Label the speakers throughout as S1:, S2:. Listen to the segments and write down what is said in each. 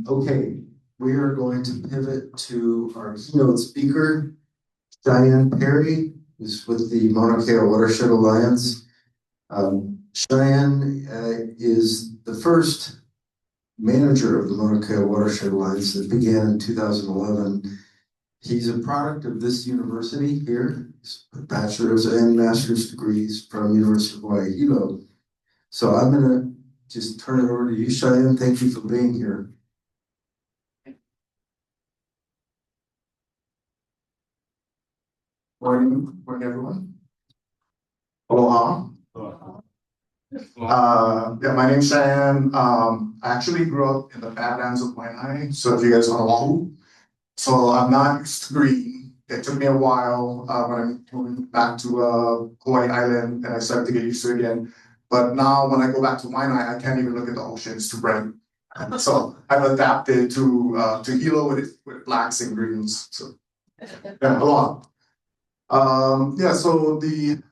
S1: Okay, we are going to pivot to our keynote speaker, Cheyenne Perry, who's with the Mauna Kea Watershed Alliance. Cheyenne is the first manager of the Mauna Kea Watershed Alliance that began in 2011. He's a product of this university here. He's a bachelor's and master's degrees from University of Hawaii Hilo. So I'm going to just turn it over to you, Cheyenne. Thank you for being here. Morning, everyone. Aloha. Yeah, my name's Cheyenne. I actually grew up in the Badlands of Waianae, so if you guys on Oahu. So I'm not used to green. It took me a while when I moved back to Hawaii Island, and I started to get used to it again. But now when I go back to Waianae, I can't even look at the ocean; it's too bright. So I've adapted to Hilo with blacks and greens. So yeah, aloha. Yeah, so the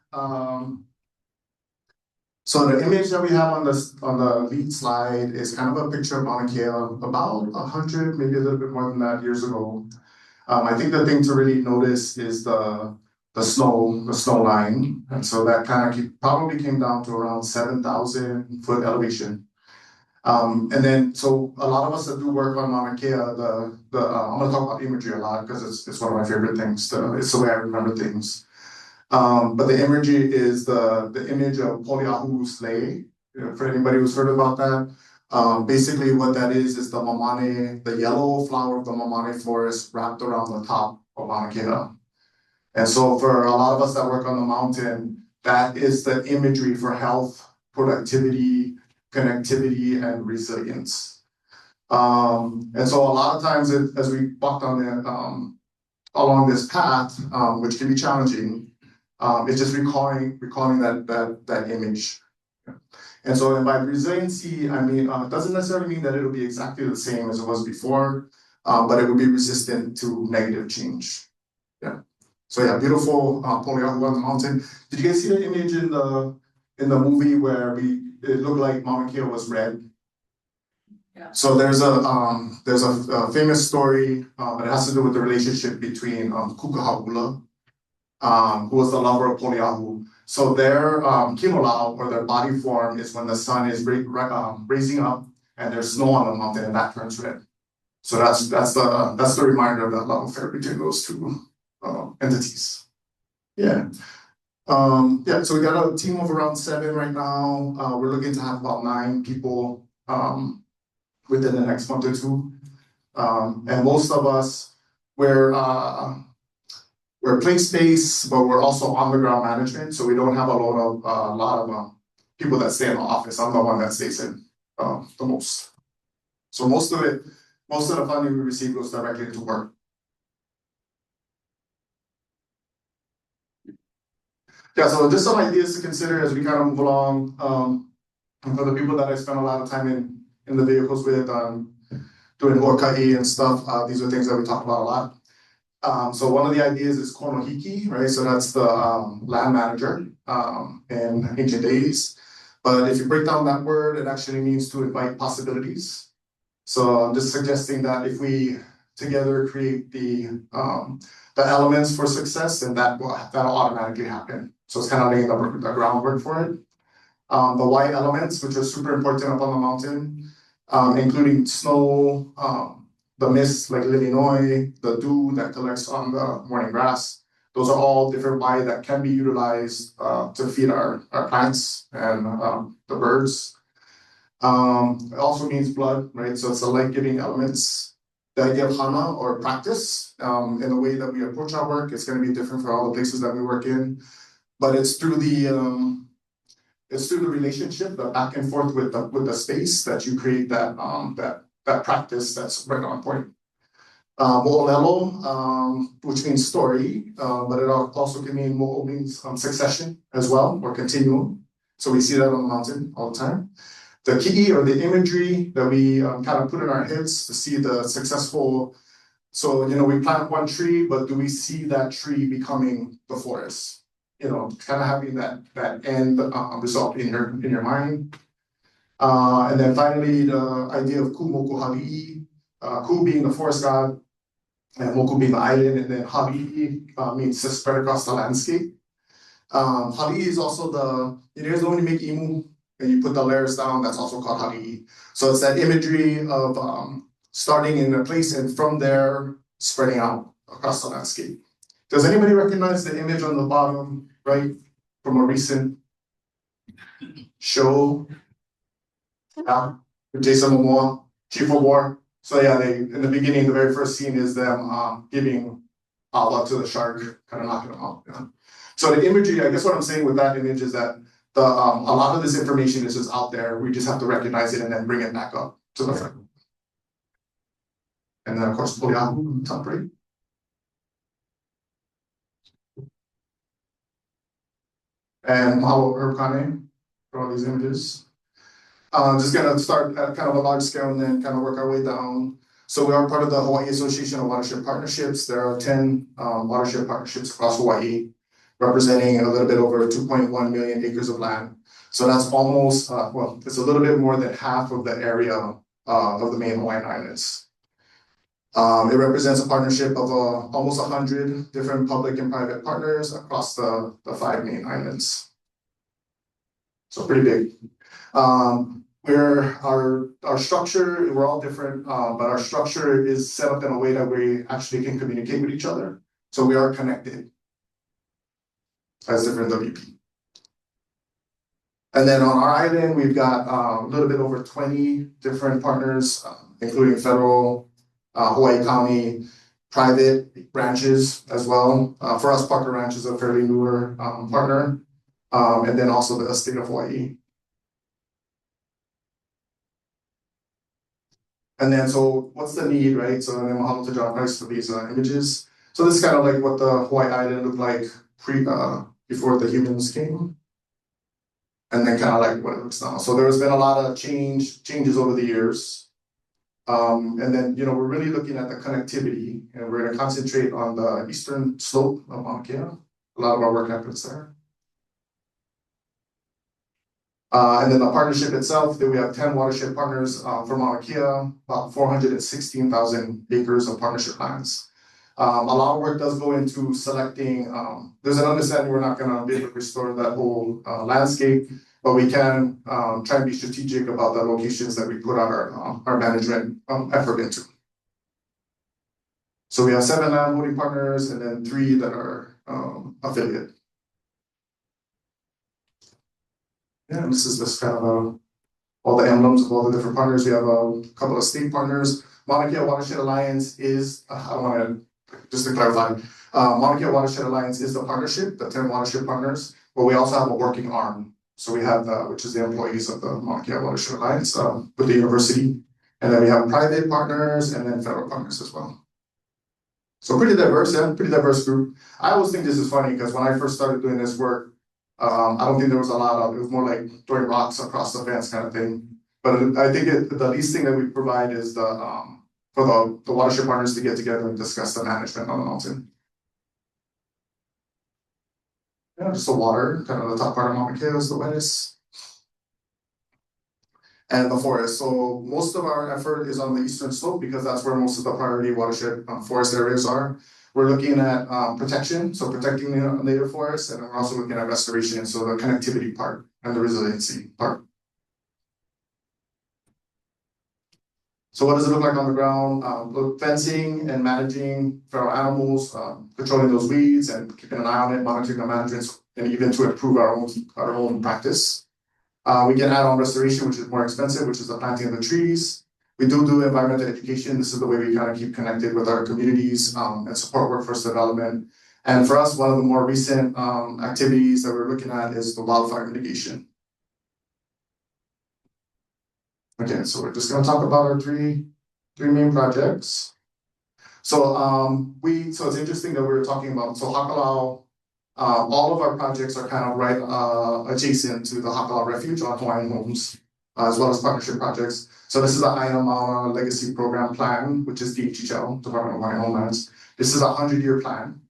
S1: image that we have on the lead slide is kind of a picture of Mauna Kea about 100, maybe a little bit more than that, years ago. I think the thing to really notice is the snow line, and so that kind of probably came down to around 7,000 foot elevation. And then, so a lot of us that do work on Mauna Kea, I'm going to talk about imagery a lot because it's one of my favorite things. It's the way I remember things. But the imagery is the image of Poliahu sleigh. For anybody who's heard about that, basically what that is the mamane, the yellow flower of the mamane forest wrapped around the top of Mauna Kea. And so for a lot of us that work on the mountain, that is the imagery for health, productivity, connectivity, and resilience. And so a lot of times as we walk down along this path, which can be challenging, it's just recalling that image. And so by resiliency, I mean, it doesn't necessarily mean that it'll be exactly the same as it was before, but it will be resistant to negative change. Yeah. So yeah, beautiful Poliahu on the mountain. Did you guys see the image in the movie where it looked like Mauna Kea was red? Yeah. So there's a famous story that has to do with the relationship between Kukahahula, who was the lover of Poliahu. So their kinolau, or their body form, is when the sun is raising up and there's snow on the mountain, and that turns red. So that's the reminder of that love affair between those two entities. Yeah. Yeah, so we got a team of around 7 right now. We're looking to have about 9 people within the next month or two. And most of us, we're place-based, but we're also on-the-ground management, so we don't have a lot of people that stay in the office. I'm the one that stays in the most. So most of the funding we receive goes directly into work. Yeah, so just some ideas to consider as we kind of move along. And for the people that I spend a lot of time in the vehicles with, doing ho'oka'i and stuff, these are things that we talk about a lot. So one of the ideas is konohiki, right? So that's the land manager in ancient days. But if you break down that word, it actually means to invite possibilities. So I'm just suggesting that if we together create the elements for success, then that'll automatically happen. So it's kind of laying the groundwork for it. The white elements, which are super important up on the mountain, including snow, the mist like lilinoi, the dew that collects on the morning grass. Those are all different white that can be utilized to feed our plants and the birds. It also means blood, right? So it's the light-giving elements. The idea of hana, or practice, in the way that we approach our work, it's going to be different for all the places that we work in. But it's through the relationship, the back and forth with the space, that you create that practice that's right on point. Mo'olelo, which means story, but it also can mean mo'o means succession as well, or continuum. So we see that on the mountain all the time. The ki'i, or the imagery that we kind of put in our heads to see the successful. So, we plant one tree, but do we see that tree becoming the forest? Kind of having that end result in your mind. And then finally, the idea of kumokuhali'i, Ku being the forest god, and Moku being the island, and then Hali'i means to spread across the landscape. Hali'i is also you guys know when you make imu and you put the layers down, that's also called Hali'i. So it's that imagery of starting in a place and from there spreading out across the landscape. Does anybody recognize the image on the bottom right from a recent show? Yeah, with Jason Momoa, Chief of War. So yeah, in the beginning, the very first scene is them giving awa to the shark, kind of knocking him out. Yeah. So the imagery, I guess what I'm saying with that image is that a lot of this information is just out there. We just have to recognize it and then bring it back up to the front. And then of course, Poliahu, top right. And Mahalo Urkane for all these images. Just gonna start at kind of a large scale and then kind of work our way down. So we are part of the Hawaii Association of Watershed Partnerships. There are 10 watershed partnerships across Hawaii, representing a little bit over 2.1 million acres of land. So that's almost, well, it's a little bit more than half of the area of the main Hawaiian Islands. It represents a partnership of almost 100 different public and private partners across the 5 main islands. So pretty big. Our structure, we're all different, but our structure is set up in a way that we actually can communicate with each other. So we are connected as different WP. And then on our island, we've got a little bit over 20 different partners, including federal, Hawaii County, private branches as well. For us, Parker Ranch is a fairly newer partner, and then also the state of Hawaii. And then, so what's the need, right? So then mahalo to John Price for these images. So this is kind of like what the Hawaii Island looked like before the humans came. And then kind of like what it looks now. So there's been a lot of changes over the years. And then, we're really looking at the connectivity, and we're going to concentrate on the eastern slope of Mauna Kea. A lot of our work happens there. And then the partnership itself, that we have 10 watershed partners for Mauna Kea, about 416,000 acres of partnership lands. A lot of work does go into selecting, there's an understanding we're not gonna be able to restore that whole landscape, but we can try and be strategic about the locations that we put our management effort into. So we have 7 land holding partners and then 3 that are affiliate. Yeah, and this is just kind of all the emblems of all the different partners. We have a couple of state partners. Mauna Kea Watershed Alliance is, just to clarify, Mauna Kea Watershed Alliance is the partnership, the 10 watershed partners, but we also have a working arm. So we have which is the employees of the Mauna Kea Watershed Alliance with the university. And then we have private partners and then federal partners as well. So pretty diverse, yeah, pretty diverse group. I always think this is funny because when I first started doing this work, I don't think there was a lot of, it was more like throwing rocks across the fence kind of thing. But I think the least thing that we provide is for the watershed partners to get together and discuss the management on the mountain. Yeah, just the water, kind of the top part of Mauna Kea is the wettest. And the forest. So most of our effort is on the eastern slope because that's where most of the priority watershed forest areas are. We're looking at protection, so protecting the native forests, and we're also looking at restoration, so the connectivity part and the resiliency part. So what does it look like on the ground? Fencing and managing feral animals, controlling those weeds and keeping an eye on it, monitoring the management, and even to improve our own practice. We can add on restoration, which is more expensive, which is the planting of the trees. We do environmental education. This is the way we kind of keep connected with our communities and support workforce development. And for us, one of the more recent activities that we're looking at is the wildfire mitigation. Okay, so we're just going to talk about our three main projects. So so it's interesting that we were talking about, so Hakalau, all of our projects are kind of right adjacent to the Hakalau Refuge on Hawaiian homes, as well as partnership projects. So this is the Aina Mauna Legacy Program Plan, which is DHHL, Department of Hawaiian Homelands. This is a 100-year plan.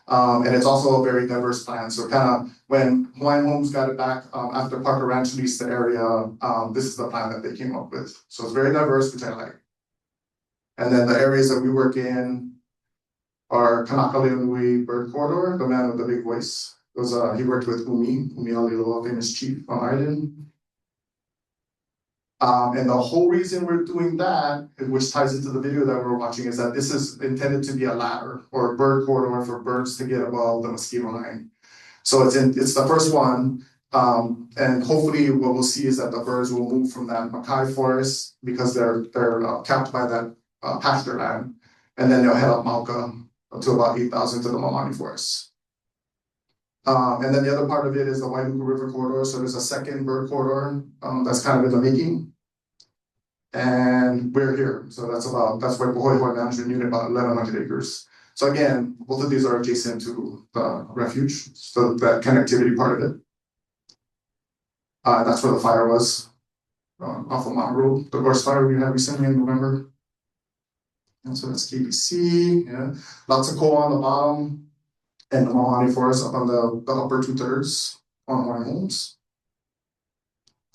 S1: And it's also a very diverse plan. So kind of when Hawaiian Homes got it back after Parker Ranch leased the area, this is the plan that they came up with. So it's very diverse, which I like. And then the areas that we work in are Kanakaleonui Bird Corridor, the man with the big voice. He worked with Umi Aliloa, famous chief on island. And the whole reason we're doing that, which ties into the video that we're watching, is that this is intended to be a ladder or a bird corridor for birds to get above the mosquito line. So it's the first one, and hopefully what we'll see is that the birds will move from that Mackay forest because they're capped by that pasture land, and then they'll head up Mauka to about 8,000 to the Mamani forest. And then the other part of it is the Wailuku River corridor. So there's a second bird corridor that's kind of in the making. And we're here. So that's Waipohoihoe Management Unit, about 1,100 acres. So again, both of these are adjacent to the refuge. So that connectivity part of it. That's where the fire was off of Mount Road, the worst fire we had recently in November. And so that's KBC, yeah. Lots of coal on the bottom, and the Mahani forest up on the upper 2/3 on Hawaiian homes.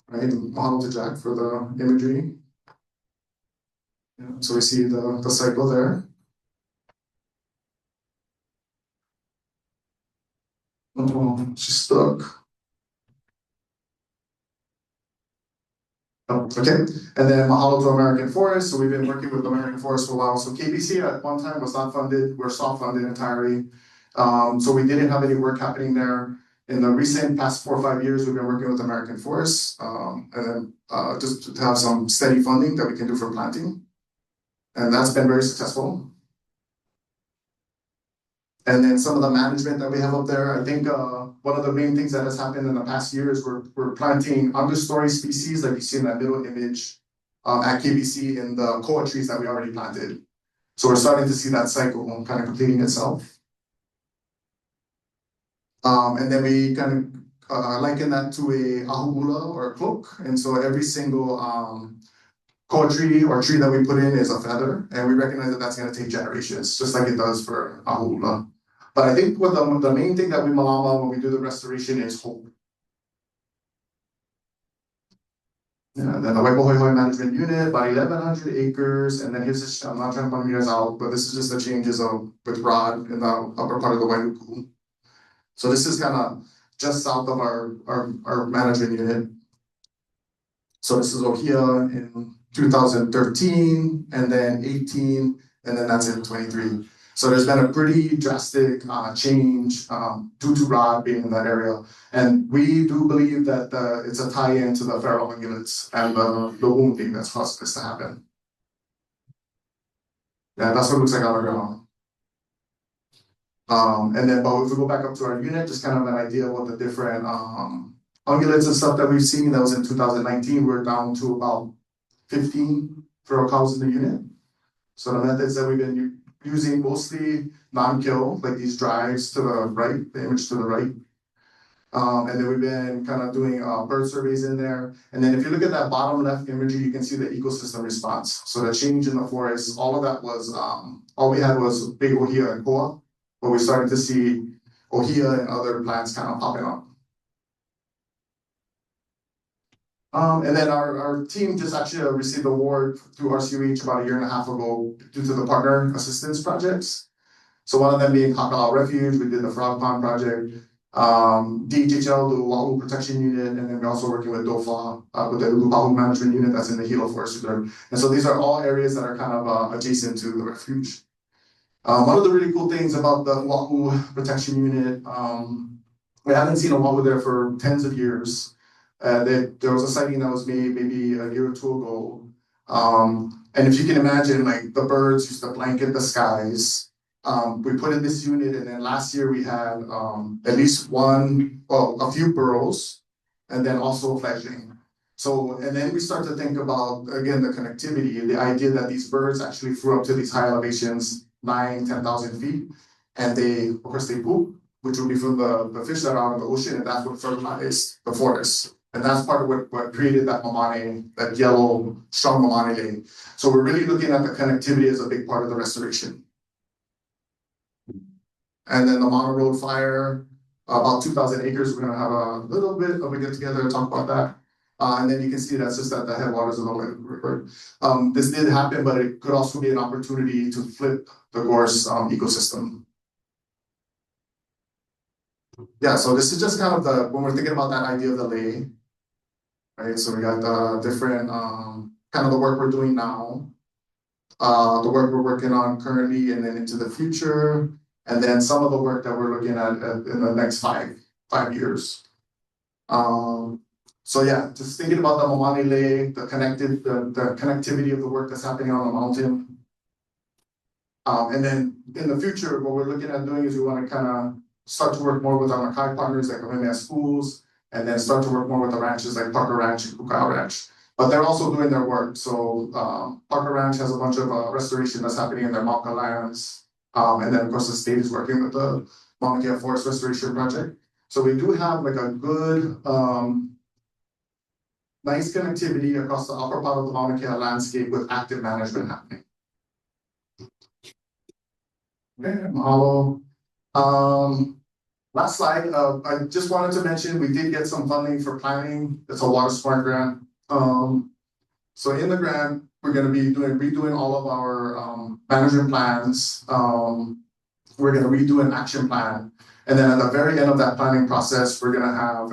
S1: Right, model to Jack for the imagery. Yeah, so we see the cycle there. Oh, she's stuck. Oh, okay, and then mahalo to American Forest. So we've been working with American Forest for a while. So KBC at one time was not funded. We're soft funded entirely. So we didn't have any work happening there. In the recent past 4 or 5 years, we've been working with American Forest, and then just to have some steady funding that we can do for planting. And that's been very successful. And then some of the management that we have up there, I think one of the main things that has happened in the past year is we're planting understory species, like you see in that middle image at KBC in the koa trees that we already planted. So we're starting to see that cycle kind of completing itself. And then we kind of liken that to a ahu'ula or a cloak. And so every single koa tree or tree that we put in is a feather. And we recognize that that's going to take generations, just like it does for ahu'ula. But I think what the main thing that we malama when we do the restoration is hope. Yeah, and then the Waipohoihoe Management Unit, about 1,100 acres. And then here's this, I'm not trying to point you guys out, but this is just the changes with Rod in the upper part of the Wailuku. So this is kind of just south of our management unit. So this is Ohia in 2013, and then 18, and then that's in 23. So there's been a pretty drastic change due to Rod being in that area. And we do believe that it's a tie-in to the feral ungulates and the wounding that's caused this to happen. Yeah, that's what it looks like on the ground. And then, but if we go back up to our unit, just kind of an idea of what the different ungulates and stuff that we've seen. That was in 2019. We're down to about 15 feral cows in the unit. So the methods that we've been using, mostly non-kill, like these drives to the right, the image to the right. And then we've been kind of doing bird surveys in there. And then if you look at that bottom left imagery, you can see the ecosystem response. So the change in the forest, all of that was, all we had was big ohia and koa, but we started to see ohia and other plants kind of popping up. And then our team just actually received an award through RCUH about 1.5 years ago due to the partner assistance projects. So one of them being Kakalau Refuge, we did the Frog Pond project, DHHL, the Wahoo Protection Unit, and then we're also working with DOFA, with the Wahoo Management Unit that's in the Hilo Forest Reserve. And so these are all areas that are kind of adjacent to the refuge. One of the really cool things about the Wahoo Protection Unit, we haven't seen a wahoo there for tens of years. There was a sighting that was made maybe a year or two ago. And if you can imagine, like the birds used to blanket the skies. We put in this unit, and then last year we had at least a few burrows, and then also fledgling. So, and then we start to think about, again, the connectivity, the idea that these birds actually flew up to these high elevations, 10,000 feet, and they, of course, they poop, which would be from the fish that are out in the ocean, and that's what fertilized the forest. And that's part of what created that mamane, that yellow, strong mamane lane. So we're really looking at the connectivity as a big part of the restoration. And then the Mono Road fire, about 2,000 acres. We're gonna have a little bit of a get together to talk about that. And then you can see that's just at the headwaters of the river. This did happen, but it could also be an opportunity to flip the gorse ecosystem. Yeah, so this is just kind of when we're thinking about that idea of the lay, right? So we got the different kind of the work we're doing now, the work we're working on currently and then into the future, and then some of the work that we're looking at in the next five years. So yeah, just thinking about the Momani Lay, the connectivity of the work that's happening on the mountain. And then in the future, what we're looking at doing is we want to kind of start to work more with our Makai partners like Omeme schools, and then start to work more with the ranches like Parker Ranch and Kukau Ranch. But they're also doing their work. So Parker Ranch has a bunch of restoration that's happening in their Mauka lands. And then of course the state is working with the Mauna Kea Forest Restoration Project. So we do have like a good, nice connectivity across the upper part of the Mauna Kea landscape with active management happening. Okay, mahalo. Last slide, I just wanted to mention we did get some funding for planning. It's a water smart grant. So in the grant, we're going to be redoing all of our management plans. We're going to redo an action plan. And then at the very end of that planning process, we're going to have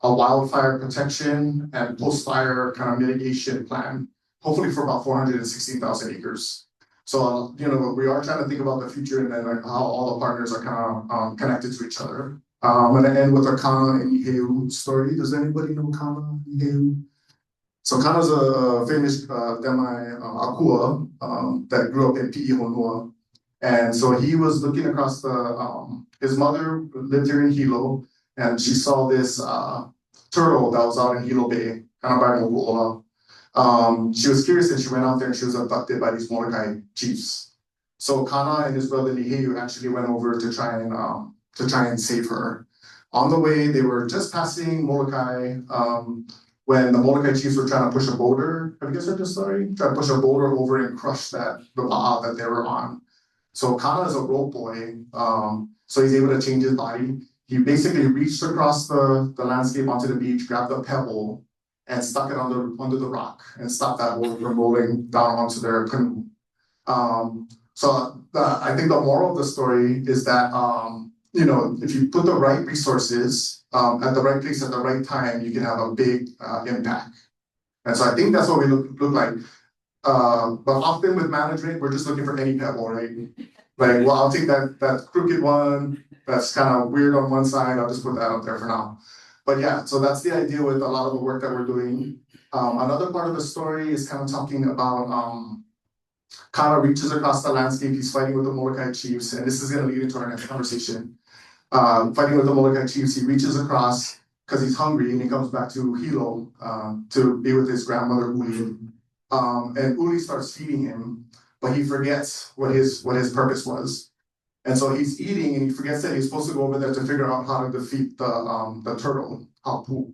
S1: a wildfire protection and post-fire kind of mitigation plan, hopefully for about 416,000 acres. So, we are trying to think about the future and then how all the partners are kind of connected to each other. I'm going to end with a Kana and Iheu story. Does anybody know Kana and Iheu? So Kana's a famous Demai Akua that grew up in Pi'i Honua. And so he was looking across his mother lived here in Hilo, and she saw this turtle that was out in Hilo Bay, kind of by Moku'ola. She was curious and she went out there and she was abducted by these Molokai chiefs. So Kana and his brother Niheu actually went over to try and save her. On the way, they were just passing Molokai when the Molokai chiefs were trying to push a boulder. Have you guys heard this story? Trying to push a boulder over and crush the ba'a that they were on. So Kana is a rope boy, so he's able to change his body. He basically reached across the landscape onto the beach, grabbed a pebble, and stuck it under the rock and stopped that boat from rolling down onto their canoe. So I think the moral of the story is that if you put the right resources at the right place at the right time, you can have a big impact. And so I think that's what we look like. But often with management, we're just looking for any pebble, right? Like, well, I'll take that crooked one that's kind of weird on one side. I'll just put that up there for now. But yeah, so that's the idea with a lot of the work that we're doing. Another part of the story is kind of talking about Kana reaches across the landscape. He's fighting with the Molokai chiefs, and this is going to lead into our next conversation. Fighting with the Molokai chiefs, he reaches across because he's hungry, and he comes back to Hilo to be with his grandmother Uli. And Uli starts feeding him, but he forgets what his purpose was. And so he's eating, and he forgets that he's supposed to go over there to figure out how to defeat the turtle, Hapu.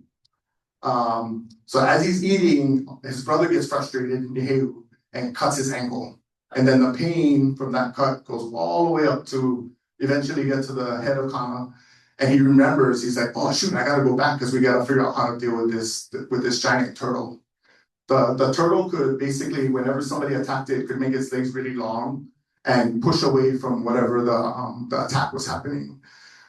S1: So as he's eating, his brother gets frustrated, Niheu, and cuts his ankle. And then the pain from that cut goes all the way up to eventually get to the head of Kana. And he remembers, he's like, oh shoot, I gotta go back because we gotta figure out how to deal with this giant turtle. The turtle could basically, whenever somebody attacked it, could make its legs really long and push away from whatever the attack was happening.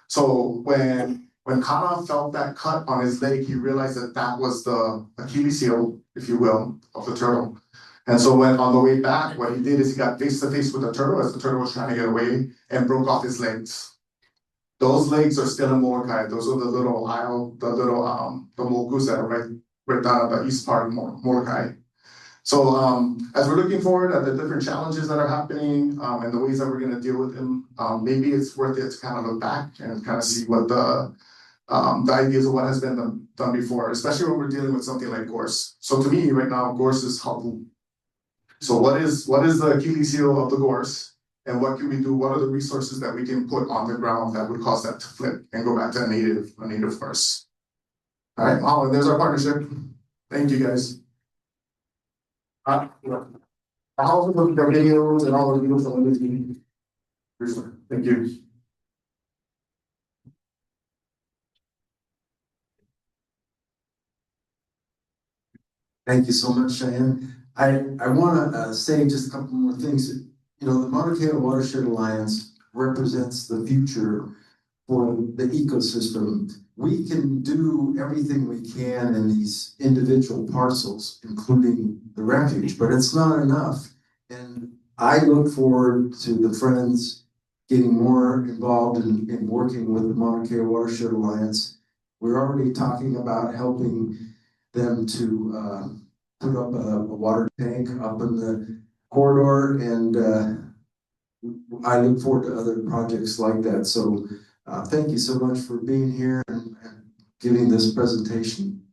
S1: So when Kana felt that cut on his leg, he realized that was the Achilles heel, if you will, of the turtle. And so when on the way back, what he did is he got face to face with the turtle as the turtle was trying to get away and broke off his legs. Those legs are still in Molokai. Those are the little mogus that are right down at the east part of Molokai. So as we're looking forward at the different challenges that are happening and the ways that we're going to deal with them, maybe it's worth it to kind of look back and kind of see what the ideas of what has been done before, especially when we're dealing with something like gorse. So to me, right now, gorse is hapu. So what is the Achilles heel of the gorse, and what can we do? What are the resources that we can put on the ground that would cause that to flip and go back to a native forest? All right, wow, and there's our partnership. Thank you, guys. How the videos and all the beautiful images. Thank you.
S2: Thank you so much, Cheyenne. I want to say just a couple more things. You know, the Mauna Kea Watershed Alliance represents the future for the ecosystem. We can do everything we can in these individual parcels, including the refuge, but it's not enough. And I look forward to the friends getting more involved in working with the Mauna Kea Watershed Alliance. We're already talking about helping them to put up a water tank up in the corridor, and I look forward to other projects like that. So thank you so much for being here and giving this presentation.